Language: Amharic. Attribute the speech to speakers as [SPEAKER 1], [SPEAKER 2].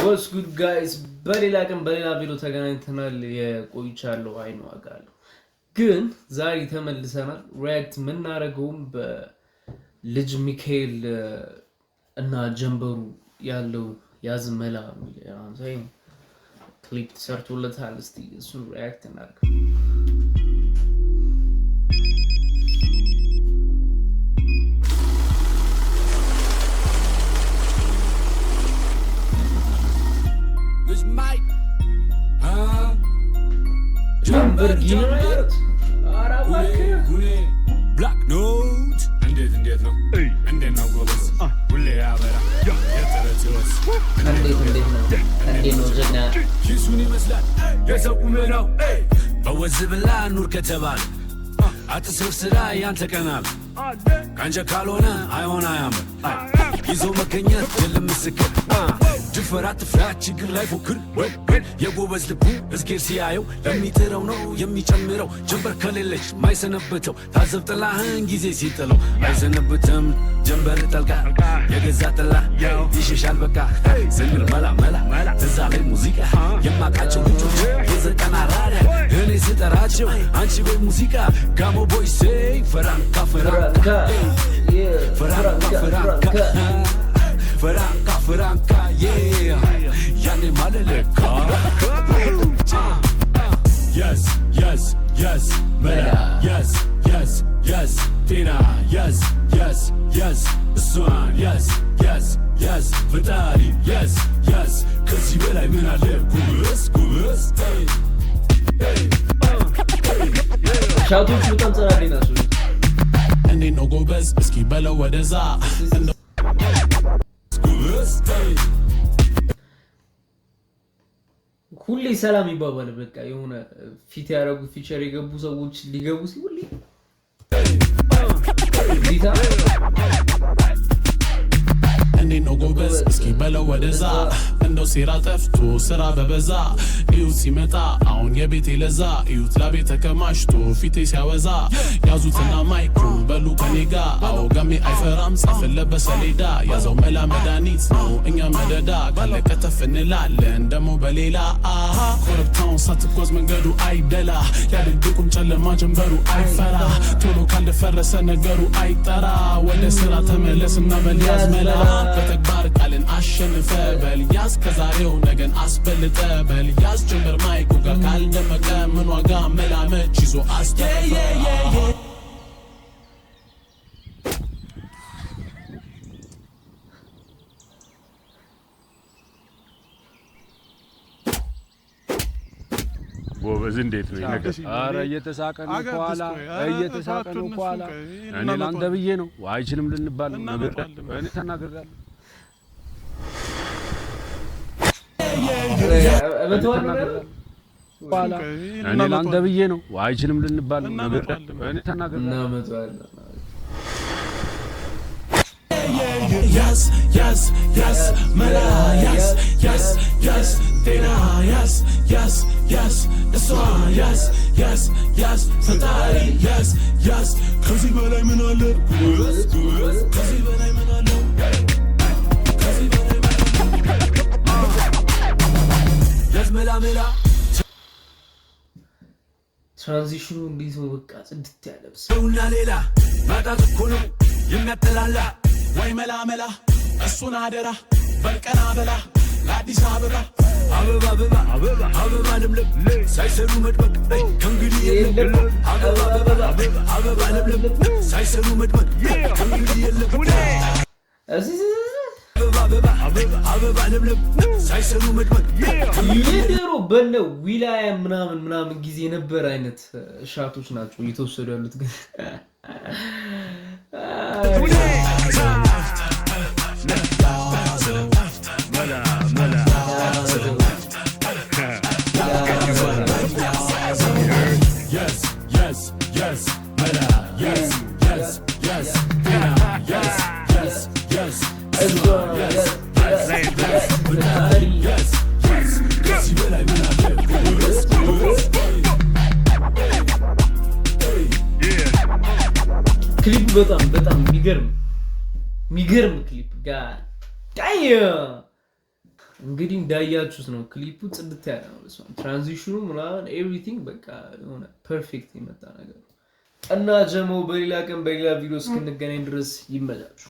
[SPEAKER 1] What's good guys? በሌላ ቀን በሌላ ቪዲዮ ተገናኝተናል። የቆይቻለሁ አይኑ አጋለሁ ግን ዛሬ ተመልሰናል። ሪአክት የምናደርገውም በልጅ ሚካኤል እና ጀንበሩ ያለው ያዝመላ የሚል ክሊፕ ተሰርቶለታል። እስቲ እሱን ሪአክት እናድርግ።
[SPEAKER 2] Black note እንዴት ነው ጎበዝ ሁሌ ያበራ
[SPEAKER 1] እንዴት ነው ጀግና
[SPEAKER 2] ኪሱን ይመስላል የሰው ቁመናው በወዝ ብላ ኑር ከተባለ አትስር ስራ ያንተ ቀናል ካንጀ ካልሆነ አይሆን አያምር ይዞ መገኘት ድል ምስክር ድፈራ ትፍራ ችግር ላይ ፎክር የጎበዝ ልቡ እስኪር ሲያየው ለሚጥረው ነው የሚጨምረው ጀንበር ከሌለች ማይሰነበተው ታዘብ ጥላህን ጊዜ ሲጥለው አይሰነበትም ጀንበር ጠልቃ የገዛ ጥላ ይሸሻል በቃ ስንል መላ ትዛ ላይ ሙዚቃ የማቃቸው ልጆች የዘጠና ራሪያ እኔ ስጠራቸው አንቺ በይ ሙዚቃ ጋሞ ቦይሴ ፈራንካ ያኔ ማለለካ yes መላ yes ጤና yes እሷን yes ፈጣሪ yes ከዚህ በላይ ምን አለ ጉብስ
[SPEAKER 1] ሻውቶች በጣም ጸራሪ ናቸው።
[SPEAKER 3] እኔ ነው ጎበዝ እስኪ በለው ወደዛ
[SPEAKER 1] ሁሌ ሰላም ይባባል። በቃ የሆነ ፊት ያረጉ ፊቸር የገቡ ሰዎች ሊገቡ ሲሁሌ ዲታ
[SPEAKER 3] እኔ ነው ጎበዝ እስኪ በለው ወደዛ እንደው ሴራ ጠፍቶ ስራ በበዛ እዩት ሲመጣ አሁን የቤቴ ለዛ እዩት ላቤት ተከማችቶ ፊቴ ሲያወዛ ያዙትና ማይክሮን በሉ ከኔ ጋ አዎ ጋሜ አይፈራም ጻፍለት በሰሌዳ ያዘው መላ መድኃኒት ነው እኛ መደዳ ካለ ከተፍ እንላለን ደሞ በሌላ አሃ ኮረብታውን ሳትጓዝ መንገዱ አይደላ ያድግቁም ጨለማ ጀንበሩ አይፈራ ቶሎ ካልደፈረሰ ነገሩ አይጠራ ወደ ስራ ተመለስና በልያዝ መላ በተግባር ቃልን አሸንፈ በልያዝ ከዛሬው ነገን አስበልጠ በልያዝ ጀንበር ማይኩ ጋር ካልደመቀ ምን ዋጋ መላመች ይዞ አስተፈራ
[SPEAKER 2] ጎበዝ እንዴት ነው ነገር
[SPEAKER 4] አረ እየተሳቀን ኋላ እኔ ላንተ ብዬ ነው አይችልም ልንባል ነገር እኔ ተናግሬያለሁ እኔ ላንተ ብዬ ነው አይችልም ልንባል ነገር እኔ ተናግሬያለሁ
[SPEAKER 3] yes መላ yes ጤና yes እሷ yes ፈጣሪ yes ከዚህ በላይ ምን አለ ከዚህ በላይ ምን አለ
[SPEAKER 2] መላ
[SPEAKER 1] ትራንዚሽኑ እንዴት ነው? በቃ ጽድት ያለብስ
[SPEAKER 2] ሰውና ሌላ ማጣት እኮ ነው የሚያጠላላ
[SPEAKER 3] ወይ መላ እሱን አደራ በልቀና በላ ለአዲስ አበባ
[SPEAKER 2] አበባ ለምለም ሳይሰሩ መድመቅ ከእንግዲህ የለም አበባ ለምለም ሳይሰሩ መድመቅ ከእንግዲህ የለም አበባ ለምለም ሳይሰሩ መድመቅ
[SPEAKER 1] የድሮ በነ ዊላያ ምናምን ጊዜ ነበር አይነት ሻቶች ናቸው እየተወሰዱ ያሉት ግን ክሊፕ በጣም የሚገርም ክሊፕ ጋር እንግዲህ እንዳያችሁት ነው ክሊፑ ጽድት ያለ ነው ትራንዚሽኑ ምናምን ኤቭሪቲንግ በቃ የሆነ ፐርፌክት የመጣ ነገር እና ጀሞ በሌላ ቀን በሌላ ቪዲዮ እስክንገናኝ ድረስ ይመቻችሁ